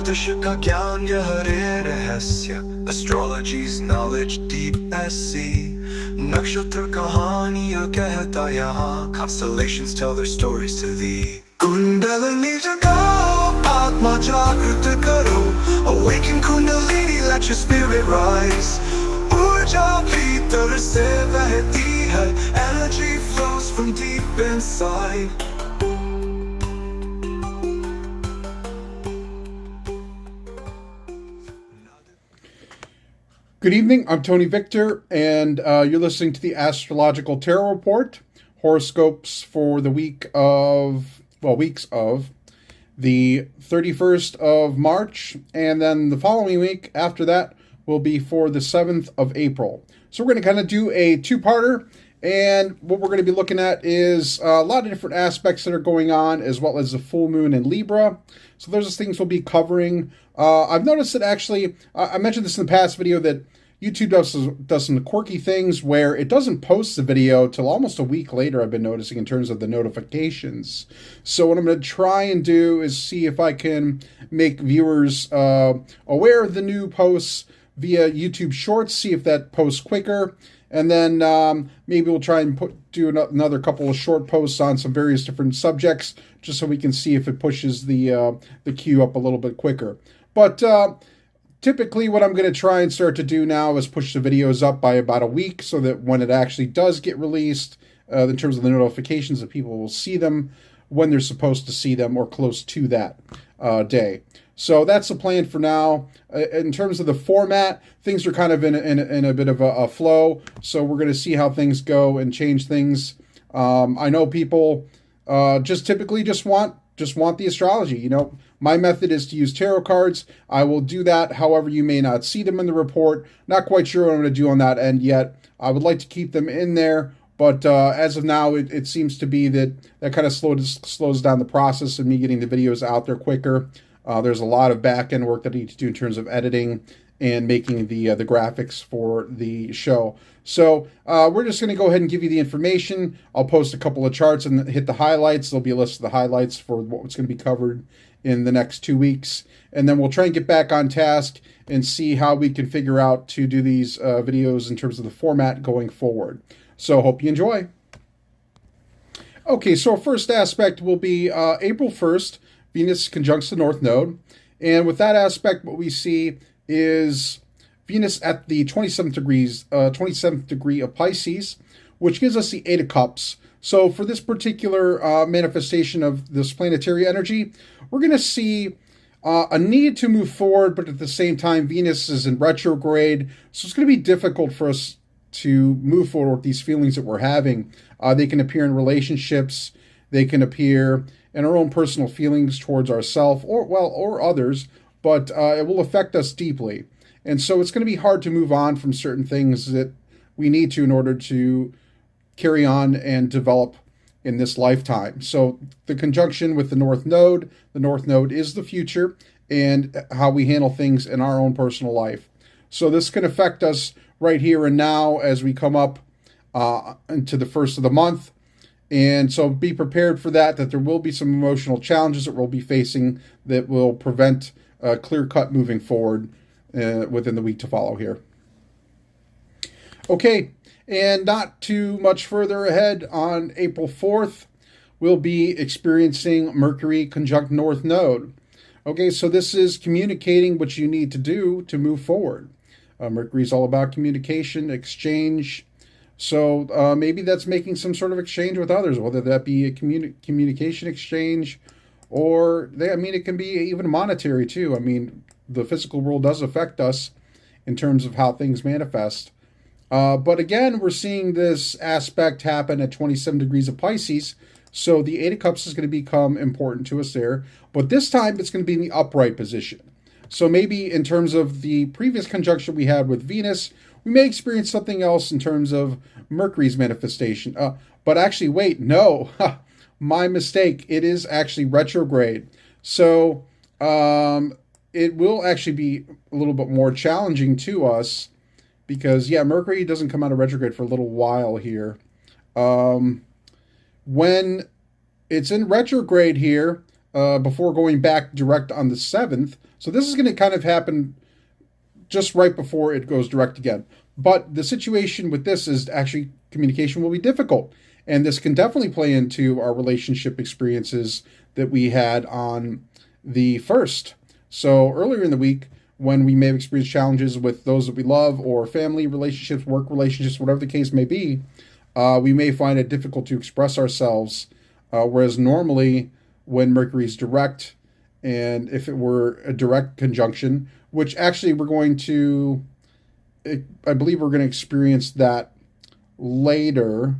ज्योतिष का ज्ञान यह रे रहस्य Astrology's knowledge deep as sea नक्षत्र कहानियाँ कहता यहाँ Constellations tell their stories to thee kundalini जगाओ आत्मा जागृत करो Awaken Kundalini, let your spirit rise ऊर्जा भीतर से बहती है Energy flows from deep inside Good evening, I'm Tony Victor, and you're listening to the Astrological Tarot Report, horoscopes for the weeks of the 31st of March, and then the following week after that will be for the 7th of April. So we're going to kind of do a two-parter, and what we're going to be looking at is a lot of different aspects that are going on, as well as the full moon in Libra. So those are things we'll be covering. I've noticed that actually, I mentioned this in the past video, that YouTube does some quirky things where it doesn't post the video till almost a week later, I've been noticing, in terms of the notifications. So what I'm going to try and do is see if I can make viewers aware of the new posts via YouTube Shorts, see if that posts quicker. And then maybe we'll try and do another couple of short posts on some various different subjects, just so we can see if it pushes the queue up a little bit quicker. But typically what I'm going to try and start to do now is push the videos up by about a week, so that when it actually does get released, in terms of the notifications, that people will see them when they're supposed to see them, or close to that day. So that's the plan for now. In terms of the format, things are kind of in a bit of a flow. So we're going to see how things go and change things. I know people typically just want the astrology. You know, my method is to use tarot cards. I will do that. However, you may not see them in the report. Not quite sure what I'm going to do on that end yet. I would like to keep them in there. But as of now, it seems to be that kind of slows down the process of me getting the videos out there quicker. There's a lot of back-end work that I need to do in terms of editing and making the graphics for the show. So we're just going to go ahead and give you the information. I'll post a couple of charts and hit the highlights. There'll be a list of the highlights for what's going to be covered in the next 2 weeks. And then we'll try and get back on task and see how we can figure out to do these videos in terms of the format going forward. So hope you enjoy. Okay, so our first aspect will be April 1st. Venus conjuncts the North Node. And with that aspect, what we see is Venus at the 27th degree of Pisces, which gives us the Eight of Cups. So for this particular manifestation of this planetary energy, we're going to see a need to move forward, but at the same time, Venus is in retrograde. So it's going to be difficult for us to move forward with these feelings that we're having. They can appear in relationships. They can appear in our own personal feelings towards ourselves or others, but it will affect us deeply. And so it's going to be hard to move on from certain things that we need to in order to carry on and develop in this lifetime. So the conjunction with the North Node is the future and how we handle things in our own personal life. So this can affect us right here and now as we come up into the first of the month. And so be prepared for that there will be some emotional challenges that we'll be facing that will prevent clear-cut moving forward within the week to follow here. Okay, and not too much further ahead, on April 4th, we'll be experiencing Mercury conjunct North Node. Okay, so this is communicating what you need to do to move forward. Mercury is all about communication, exchange. So maybe that's making some sort of exchange with others, whether that be a communication exchange, or it can be even monetary too. I mean, the physical world does affect us in terms of how things manifest. But again, we're seeing this aspect happen at 27 degrees of Pisces. So the Eight of Cups is going to become important to us there. But this time it's going to be in the upright position. So maybe in terms of the previous conjunction we had with Venus, we may experience something else in terms of Mercury's manifestation. But actually, wait, no, my mistake. It is actually retrograde. So it will actually be a little bit more challenging to us because, Mercury doesn't come out of retrograde for a little while here. When it's in retrograde here, before going back direct on the 7th. So this is going to kind of happen just right before it goes direct again. But the situation with this is actually communication will be difficult. And this can definitely play into our relationship experiences that we had on the 1st. So earlier in the week, when we may have experienced challenges with those that we love or family relationships, work relationships, whatever the case may be, we may find it difficult to express ourselves. Whereas normally when Mercury is direct, and if it were a direct conjunction, which actually I believe we're going to experience that later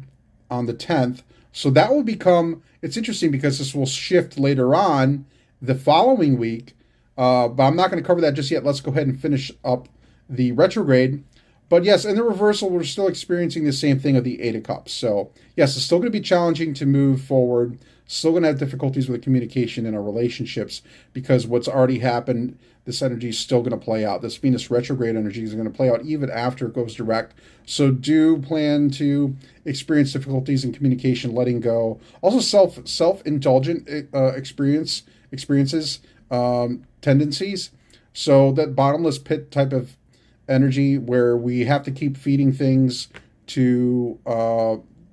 on the 10th. So that will become, it's interesting because this will shift later on the following week. But I'm not going to cover that just yet. Let's go ahead and finish up the retrograde. But yes, in the reversal, we're still experiencing the same thing of the Eight of Cups. So yes, it's still going to be challenging to move forward. Still going to have difficulties with the communication in our relationships because what's already happened, this energy is still going to play out. This Venus retrograde energy is going to play out even after it goes direct. So do plan to experience difficulties in communication, letting go. Also self-indulgent experiences, tendencies. So that bottomless pit type of energy where we have to keep feeding things to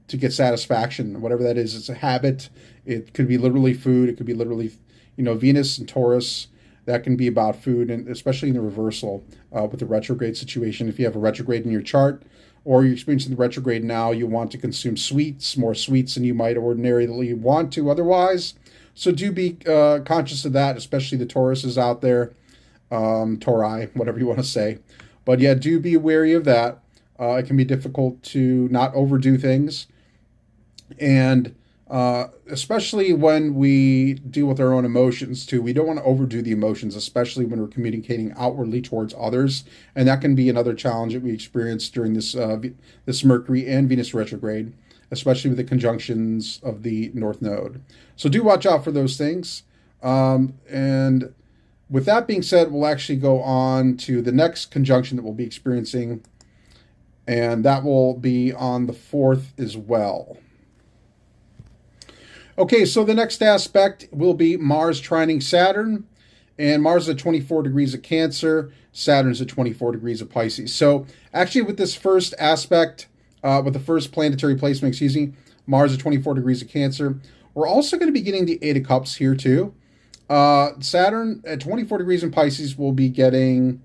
get satisfaction, whatever that is. It's a habit. It could be literally food. It could be literally, Venus and Taurus. That can be about food, and especially in the reversal with the retrograde situation. If you have a retrograde in your chart, or you're experiencing the retrograde now, you want to consume sweets, more sweets than you might ordinarily want to otherwise. So do be conscious of that, especially the Tauruses out there, Tauri, whatever you want to say. But yeah, do be wary of that. It can be difficult to not overdo things. And especially when we deal with our own emotions too. We don't want to overdo the emotions, especially when we're communicating outwardly towards others. And that can be another challenge that we experience during this Mercury and Venus retrograde, especially with the conjunctions of the North Node. So do watch out for those things. And with that being said, we'll actually go on to the next conjunction that we'll be experiencing. And that will be on the 4th as well. Okay, so the next aspect will be Mars trining Saturn. And Mars is at 24 degrees of Cancer. Saturn's at 24 degrees of Pisces. So actually with this first aspect, with the first planetary placement, Mars at 24 degrees of Cancer, we're also going to be getting the Eight of Cups here too. Saturn at 24 degrees in Pisces will be getting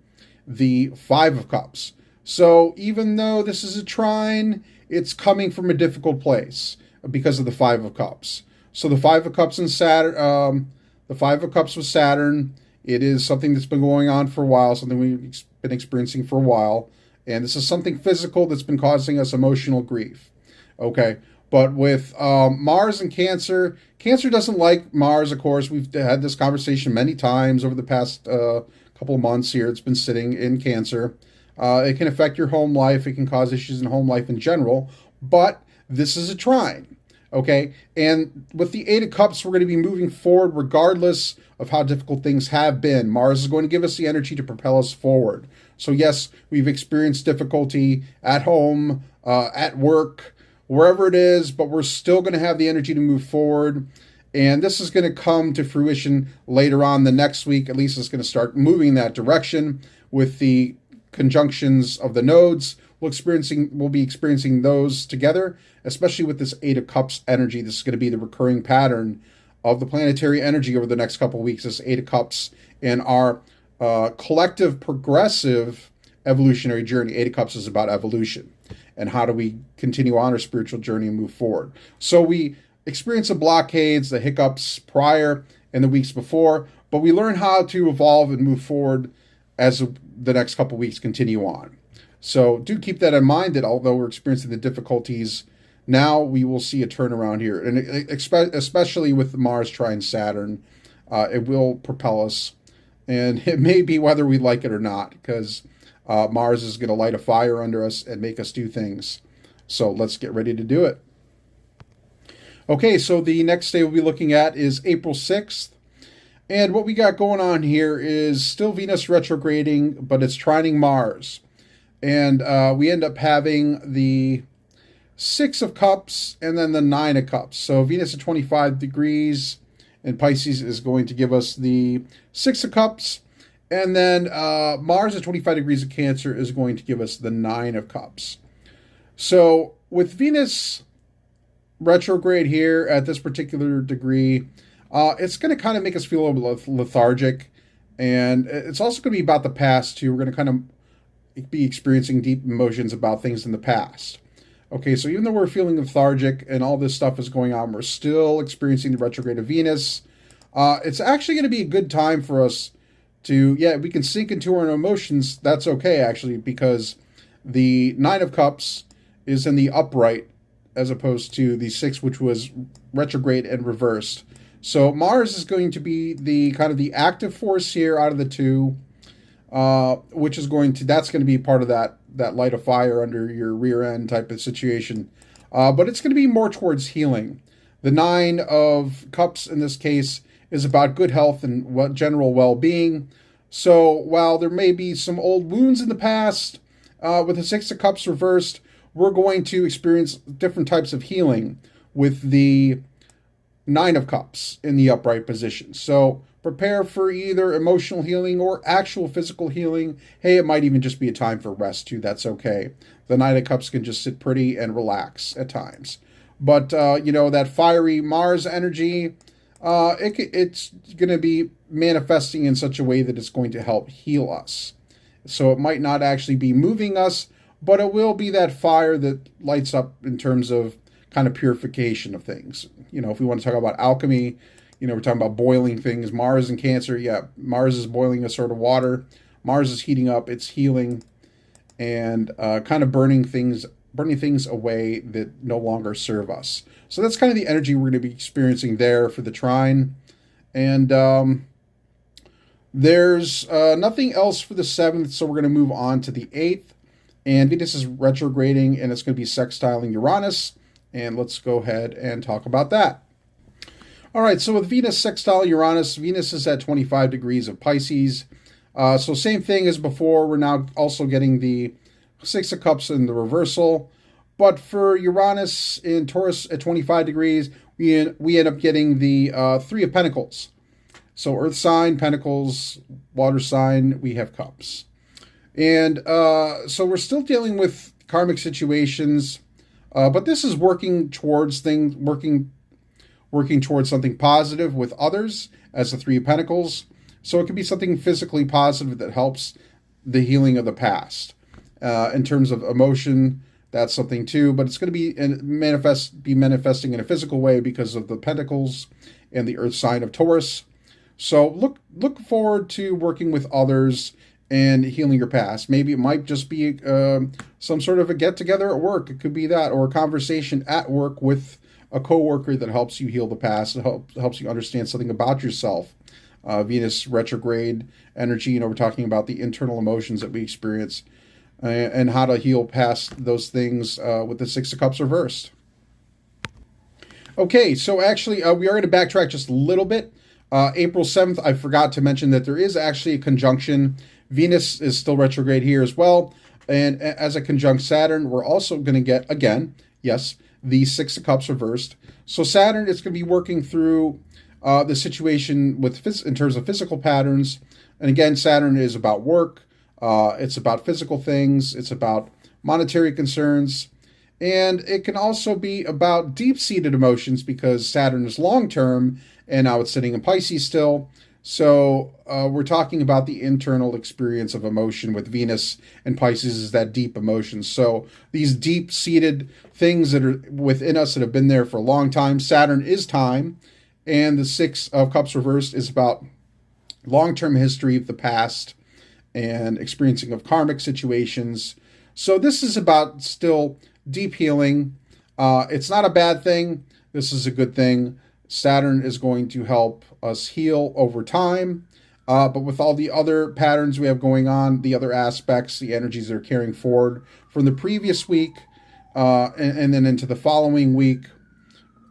the Five of Cups. So even though this is a trine, it's coming from a difficult place because of the Five of Cups. So the Five of Cups and Saturn, the Five of Cups with Saturn, it is something that's been going on for a while, something we've been experiencing for a while. And this is something physical that's been causing us emotional grief. Okay. But with Mars and Cancer, Cancer doesn't like Mars, of course. We've had this conversation many times over the past couple of months here. It's been sitting in Cancer. It can affect your home life. It can cause issues in home life in general. But this is a trine. Okay, and with the Eight of Cups, we're going to be moving forward regardless of how difficult things have been. Mars is going to give us the energy to propel us forward. So yes, we've experienced difficulty at home, at work, wherever it is, but we're still going to have the energy to move forward. And this is going to come to fruition later on the next week. At least it's going to start moving in that direction with the conjunctions of the nodes. We'll be experiencing those together, especially with this Eight of Cups energy. This is going to be the recurring pattern of the planetary energy over the next couple of weeks. This Eight of Cups and our collective progressive evolutionary journey. Eight of Cups is about evolution and how do we continue on our spiritual journey and move forward. So we experience the blockades, the hiccups prior and the weeks before, but we learn how to evolve and move forward as the next couple of weeks continue on. So do keep that in mind that although we're experiencing the difficulties now, we will see a turnaround here. And especially with Mars trine Saturn, it will propel us. And it may be whether we like it or not, because Mars is going to light a fire under us and make us do things. So let's get ready to do it. Okay, so the next day we'll be looking at is April 6th. And what we got going on here is still Venus retrograding, but it's trining Mars. And we end up having the Six of Cups and then the Nine of Cups. So Venus at 25 degrees in Pisces is going to give us the Six of Cups. And then Mars at 25 degrees of Cancer is going to give us the Nine of Cups. So with Venus retrograde here at this particular degree, it's going to kind of make us feel a little lethargic. And it's also going to be about the past, too. We're going to kind of be experiencing deep emotions about things in the past. Okay, so even though we're feeling lethargic and all this stuff is going on, we're still experiencing the retrograde of Venus. It's actually going to be a good time for us to, we can sink into our emotions. That's okay, actually, because the Nine of Cups is in the upright as opposed to the Six, which was retrograde and reversed. So Mars is going to be the kind of the active force here out of the two, which is that's going to be part of that light of fire under your rear end type of situation. But it's going to be more towards healing. The Nine of Cups in this case is about good health and general well-being. So while there may be some old wounds in the past, with the Six of Cups reversed, we're going to experience different types of healing with the Nine of Cups in the upright position. So prepare for either emotional healing or actual physical healing. Hey, it might even just be a time for rest too. That's okay. The Nine of Cups can just sit pretty and relax at times. But, that fiery Mars energy, it's going to be manifesting in such a way that it's going to help heal us. So it might not actually be moving us, but it will be that fire that lights up in terms of kind of purification of things. If we want to talk about alchemy, we're talking about boiling things. Mars and Cancer, Mars is boiling a sort of water. Mars is heating up, it's healing, and kind of burning things away that no longer serve us. So that's kind of the energy we're going to be experiencing there for the trine. And there's nothing else for the 7th, so we're going to move on to the 8th. And Venus is retrograding, and it's going to be sextiling Uranus. And let's go ahead and talk about that. All right, so with Venus sextile Uranus, Venus is at 25 degrees of Pisces. So same thing as before. We're now also getting the Six of Cups in the reversal. But for Uranus in Taurus at 25 degrees, we end up getting the Three of Pentacles. So Earth sign, Pentacles, water sign, we have Cups. And so we're still dealing with karmic situations, but this is working towards something positive with others as the Three of Pentacles. So it could be something physically positive that helps the healing of the past. In terms of emotion, that's something too, but it's going to be manifesting in a physical way because of the Pentacles and the Earth sign of Taurus. So look forward to working with others and healing your past. Maybe it might just be some sort of a get-together at work. It could be that, or a conversation at work with a coworker that helps you heal the past, helps you understand something about yourself. Venus retrograde energy, we're talking about the internal emotions that we experience and how to heal past those things with the Six of Cups reversed. Okay, so actually we are going to backtrack just a little bit. April 7th, I forgot to mention that there is actually a conjunction. Venus is still retrograde here as well. And as a conjunct Saturn, we're also going to get, again, the Six of Cups reversed. So Saturn is going to be working through the situation in terms of physical patterns. And again, Saturn is about work. It's about physical things. It's about monetary concerns. And it can also be about deep-seated emotions because Saturn is long-term and now it's sitting in Pisces still. So we're talking about the internal experience of emotion with Venus and Pisces is that deep emotion. So these deep-seated things that are within us that have been there for a long time. Saturn is time, and the Six of Cups reversed is about long-term history of the past and experiencing of karmic situations. So this is about still deep healing. It's not a bad thing. This is a good thing. Saturn is going to help us heal over time. But with all the other patterns we have going on, the other aspects, the energies that are carrying forward from the previous week, and then into the following week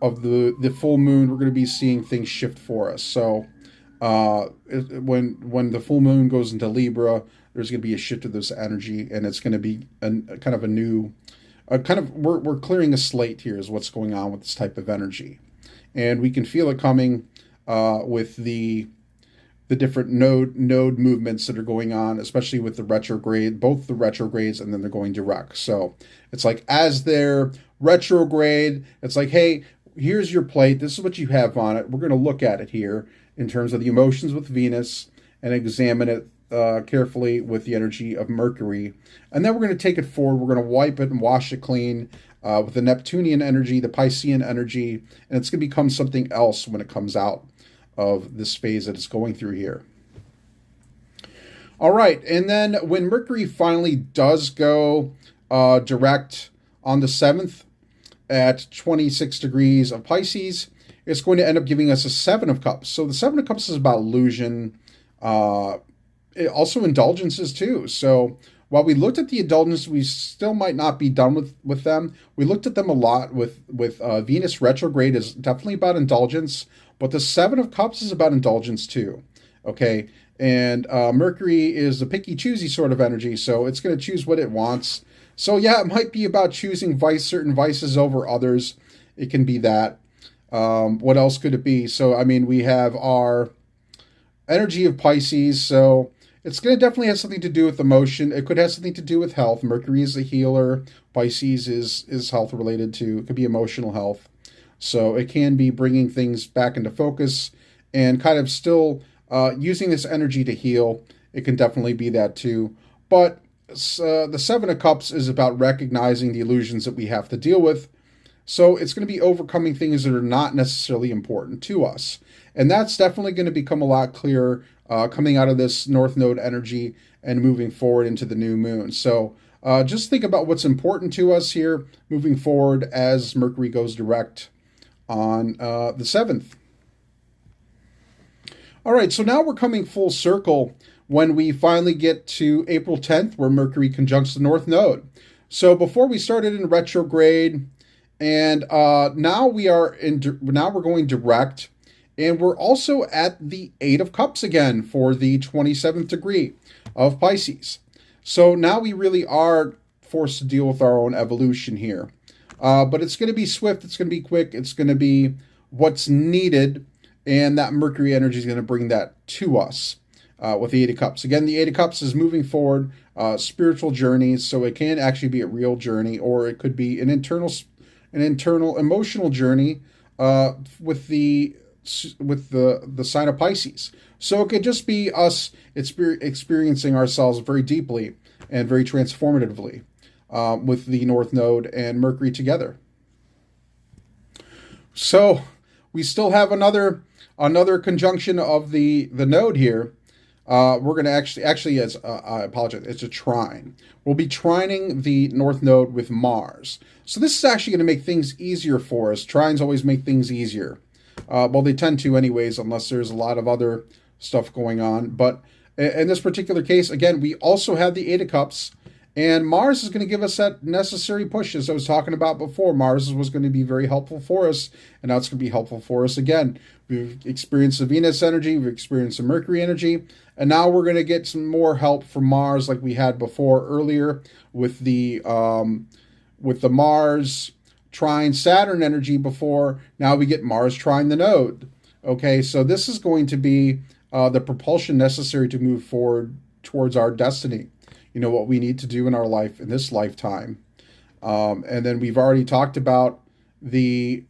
of the full moon, we're going to be seeing things shift for us. So when the full moon goes into Libra, there's going to be a shift of this energy, and it's going to be we're clearing a slate here is what's going on with this type of energy. And we can feel it coming with the different node movements that are going on, especially with the retrograde, both the retrogrades, and then they're going direct. So it's like as they're retrograde, it's like, hey, here's your plate. This is what you have on it. We're going to look at it here in terms of the emotions with Venus and examine it carefully with the energy of Mercury. And then we're going to take it forward. We're going to wipe it and wash it clean with the Neptunian energy, the Piscean energy, and it's going to become something else when it comes out of this phase that it's going through here. All right, and then when Mercury finally does go direct on the 7th at 26 degrees of Pisces, it's going to end up giving us a 7 of Cups. So the 7 of Cups is about illusion, also indulgences too. So while we looked at the indulgences, we still might not be done with them. We looked at them a lot with Venus retrograde is definitely about indulgence, but the 7 of Cups is about indulgence too, okay? And Mercury is a picky, choosy sort of energy, so it's going to choose what it wants. So yeah, it might be about choosing certain vices over others. It can be that. What else could it be? So, I mean, we have our energy of Pisces, so it's going to definitely have something to do with emotion. It could have something to do with health. Mercury is a healer. Pisces is health related to, it could be emotional health. So it can be bringing things back into focus and kind of still using this energy to heal. It can definitely be that too. But the 7 of Cups is about recognizing the illusions that we have to deal with. So it's going to be overcoming things that are not necessarily important to us. And that's definitely going to become a lot clearer coming out of this North Node energy and moving forward into the new moon. So just think about what's important to us here moving forward as Mercury goes direct on the 7th. All right, so now we're coming full circle when we finally get to April 10th, where Mercury conjuncts the North Node. So before we started in retrograde, and now we're going direct, and we're also at the 8 of Cups again for the 27th degree of Pisces. So now we really are forced to deal with our own evolution here. But it's going to be swift, it's going to be quick, it's going to be what's needed, and that Mercury energy is going to bring that to us with the 8 of Cups. Again, the 8 of Cups is moving forward, spiritual journeys, so it can actually be a real journey, or it could be an internal emotional journey with the sign of Pisces. So it could just be us experiencing ourselves very deeply and very transformatively with the North Node and Mercury together. So we still have another conjunction of the node here. We're going to actually as I apologize, it's a trine. We'll be trining the North Node with Mars. So this is actually going to make things easier for us. Trines always make things easier. Well, they tend to anyways, unless there's a lot of other stuff going on. But in this particular case, again, we also have the 8 of Cups, and Mars is going to give us that necessary push, as I was talking about before. Mars was going to be very helpful for us, and now it's going to be helpful for us again. We've experienced the Venus energy, we've experienced the Mercury energy, and now we're going to get some more help from Mars like we had before earlier with the Mars trine Saturn energy before. Now we get Mars trine the node. Okay, so this is going to be the propulsion necessary to move forward towards our destiny. You know, what we need to do in our life in this lifetime. And then we've already talked about the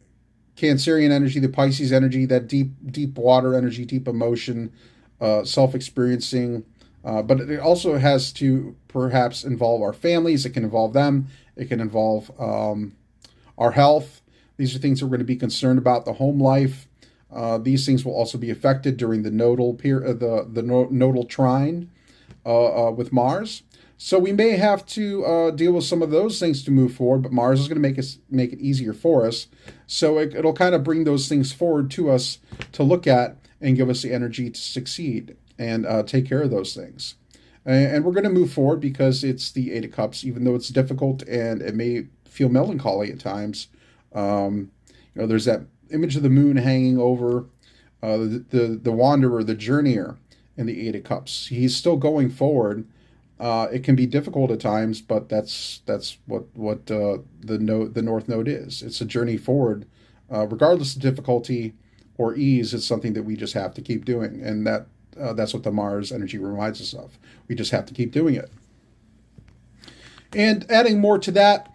Cancerian energy, the Pisces energy, that deep water energy, deep emotion, self-experiencing. But it also has to perhaps involve our families. It can involve them. It can involve our health. These are things that we're going to be concerned about. The home life. These things will also be affected during the nodal nodal trine with Mars. So we may have to deal with some of those things to move forward, but Mars is going to make it easier for us. So it'll kind of bring those things forward to us to look at and give us the energy to succeed and take care of those things. And we're going to move forward because it's the 8 of Cups, even though it's difficult and it may feel melancholy at times. There's that image of the moon hanging over the wanderer, the journeyer in the 8 of Cups. He's still going forward. It can be difficult at times, but that's what the North Node is. It's a journey forward, regardless of difficulty or ease. It's something that we just have to keep doing, and that's what the Mars energy reminds us of. We just have to keep doing it. And adding more to that,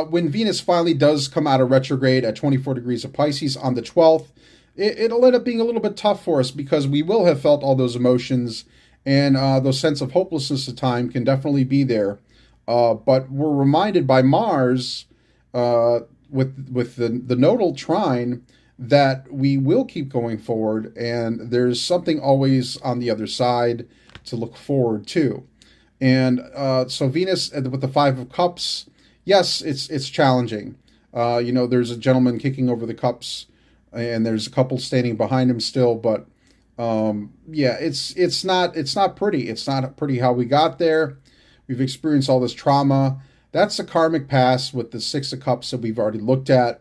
when Venus finally does come out of retrograde at 24 degrees of Pisces on the 12th, it'll end up being a little bit tough for us because we will have felt all those emotions, and those sense of hopelessness at time can definitely be there. But we're reminded by Mars with the nodal trine that we will keep going forward, and there's something always on the other side to look forward to. And so Venus with the Five of Cups, yes, it's challenging. There's a gentleman kicking over the cups, and there's a couple standing behind him still, but it's not pretty. It's not pretty how we got there. We've experienced all this trauma. That's the karmic past with the Six of Cups that we've already looked at.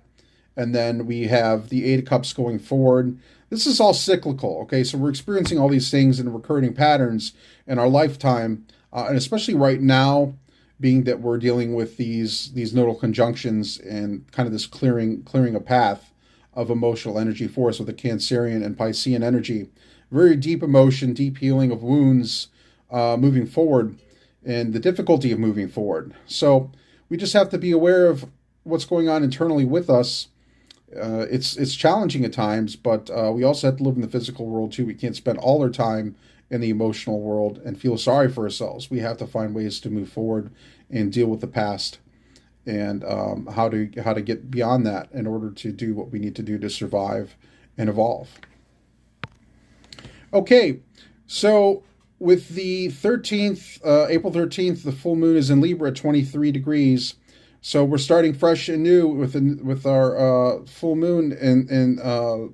And then we have the Eight of Cups going forward. This is all cyclical, okay? So we're experiencing all these things in recurring patterns in our lifetime, and especially right now, being that we're dealing with these nodal conjunctions and kind of this clearing a path of emotional energy for us with the Cancerian and Piscean energy. Very deep emotion, deep healing of wounds, moving forward, and the difficulty of moving forward. So we just have to be aware of what's going on internally with us. It's challenging at times, but we also have to live in the physical world too. We can't spend all our time in the emotional world and feel sorry for ourselves. We have to find ways to move forward and deal with the past, and how to get beyond that in order to do what we need to do to survive and evolve. Okay, so with the 13th, April 13th, the full moon is in Libra at 23 degrees. So we're starting fresh and new with our full moon and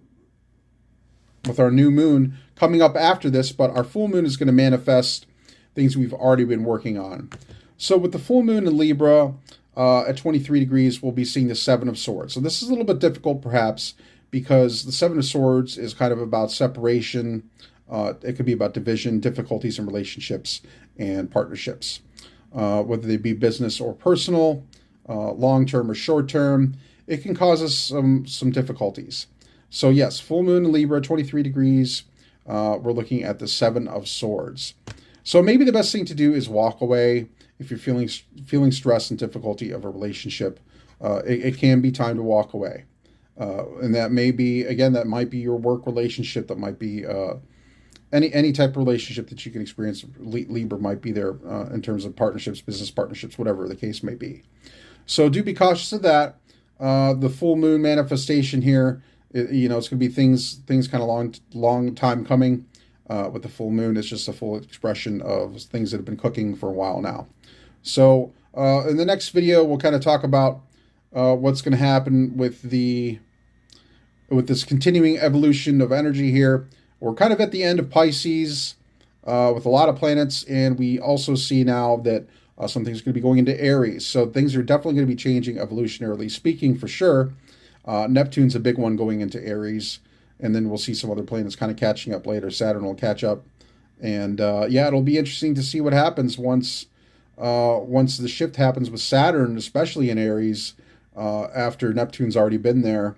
with our new moon coming up after this. But our full moon is going to manifest things we've already been working on. So with the full moon in Libra at 23 degrees, we'll be seeing the Seven of Swords. So this is a little bit difficult, perhaps, because the Seven of Swords is kind of about separation. It could be about division, difficulties in relationships and partnerships, whether they be business or personal. Long-term or short-term, it can cause us some difficulties. So yes, full moon in Libra, 23 degrees, we're looking at the Seven of Swords. So maybe the best thing to do is walk away if you're feeling stress and difficulty of a relationship. It can be time to walk away. And that may be, again, that might be your work relationship, that might be any type of relationship that you can experience. Libra might be there in terms of partnerships, business partnerships, whatever the case may be. So do be cautious of that. The full moon manifestation here, it's going to be things kind of long time coming. With the full moon, it's just a full expression of things that have been cooking for a while now. So in the next video, we'll kind of talk about what's going to happen with this continuing evolution of energy here. We're kind of at the end of Pisces with a lot of planets, and we also see now that something's going to be going into Aries. So things are definitely going to be changing evolutionarily speaking, for sure. Neptune's a big one going into Aries, and then we'll see some other planets kind of catching up later. Saturn will catch up, and it'll be interesting to see what happens once the shift happens with Saturn, especially in Aries, after Neptune's already been there,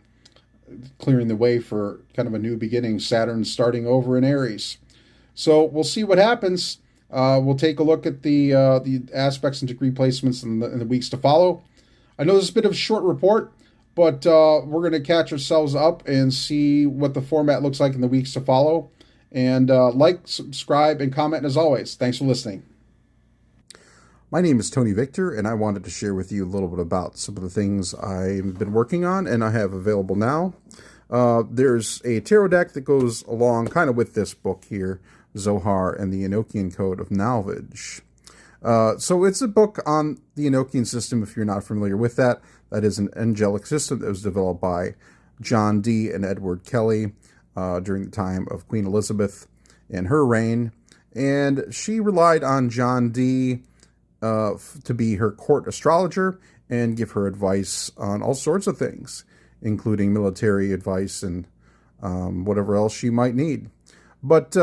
clearing the way for kind of a new beginning. Saturn starting over in Aries. So we'll see what happens. We'll take a look at the aspects and degree placements in the weeks to follow. I know this is a bit of a short report, but we're going to catch ourselves up and see what the format looks like in the weeks to follow. And like, subscribe, and comment. And as always, thanks for listening. My name is Tony Victor, and I wanted to share with you a little bit about some of the things I've been working on and I have available now. There's a tarot deck that goes along kind of with this book here, Zohar and the Enochian Code of Knowledge. So it's a book on the Enochian system, if you're not familiar with that. That is an angelic system that was developed by John Dee and Edward Kelly during the time of Queen Elizabeth and her reign. And she relied on John Dee to be her court astrologer and give her advice on all sorts of things, including military advice and whatever else she might need. But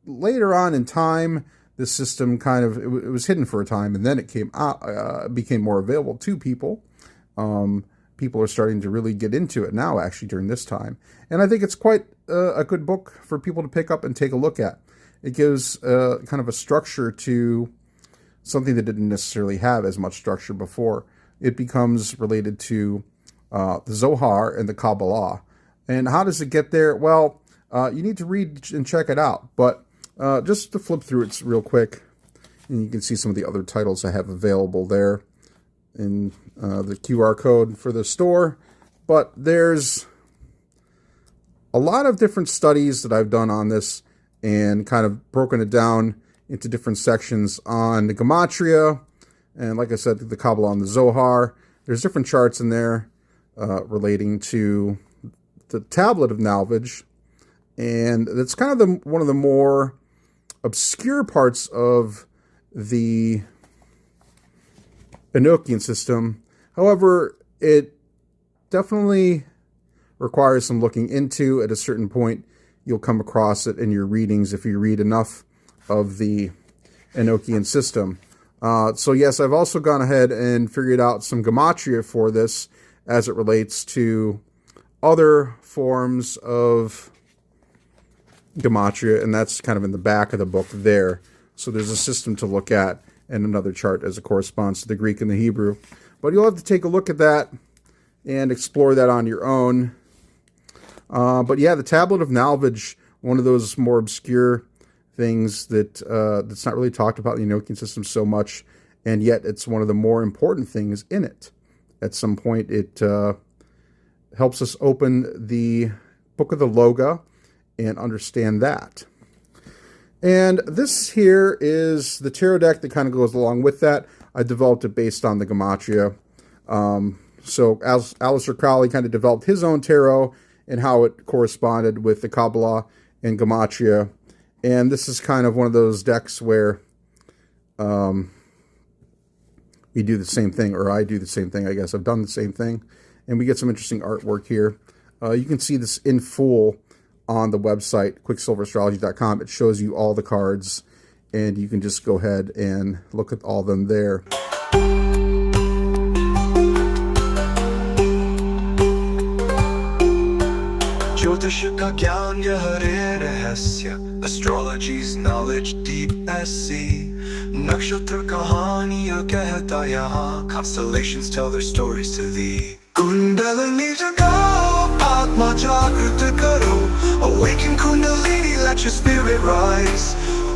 later on in time, this system it was hidden for a time, and then it became more available to people. people are starting to really get into it now, actually, during this time. And I think it's quite a good book for people to pick up and take a look at. It gives kind of a structure to something that didn't necessarily have as much structure before. It becomes related to the Zohar and the Kabbalah. And how does it get there? Well, you need to read and check it out. But just to flip through it real quick, and you can see some of the other titles I have available there in the QR code for the store. But there's a lot of different studies that I've done on this and kind of broken it down into different sections on the Gematria, and like I said, the Kabbalah and the Zohar. There's different charts in there relating to the tablet of knowledge, and that's kind of one of the more obscure parts of the Enochian system. However, it definitely requires some looking into. At a certain point, you'll come across it in your readings if you read enough of the Enochian system. So yes, I've also gone ahead and figured out some Gematria for this as it relates to other forms of Gematria, and that's kind of in the back of the book there. So there's a system to look at and another chart as it corresponds to the Greek and the Hebrew. But you'll have to take a look at that and explore that on your own. But yeah, the Tablet of Knowledge, one of those more obscure things that that's not really talked about in the Enochian system so much, and yet it's one of the more important things in it. At some point, it helps us open the Book of the Loga and understand that. And this here is the tarot deck that kind of goes along with that. I developed it based on the Gematria. So Aleister Crowley kind of developed his own tarot and how it corresponded with the Kabbalah and Gematria. And this is kind of one of those decks where we do the same thing, or I do the same thing, I guess. I've done the same thing. And we get some interesting artwork here. You can see this in full on the website, quicksilverastrology.com. It shows you all the cards, and you can just go ahead and look at all of them there. Astrology's knowledge deep as sea. Nakshatra kahaniyan kehta yahan. Constellations tell their stories to thee. Kundalini jagao, Atma jagrita karo. Awaken Kundalini, let your spirit rise.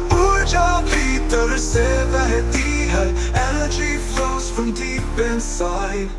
Urja bhitar se vehti hai. Energy flows from deep inside.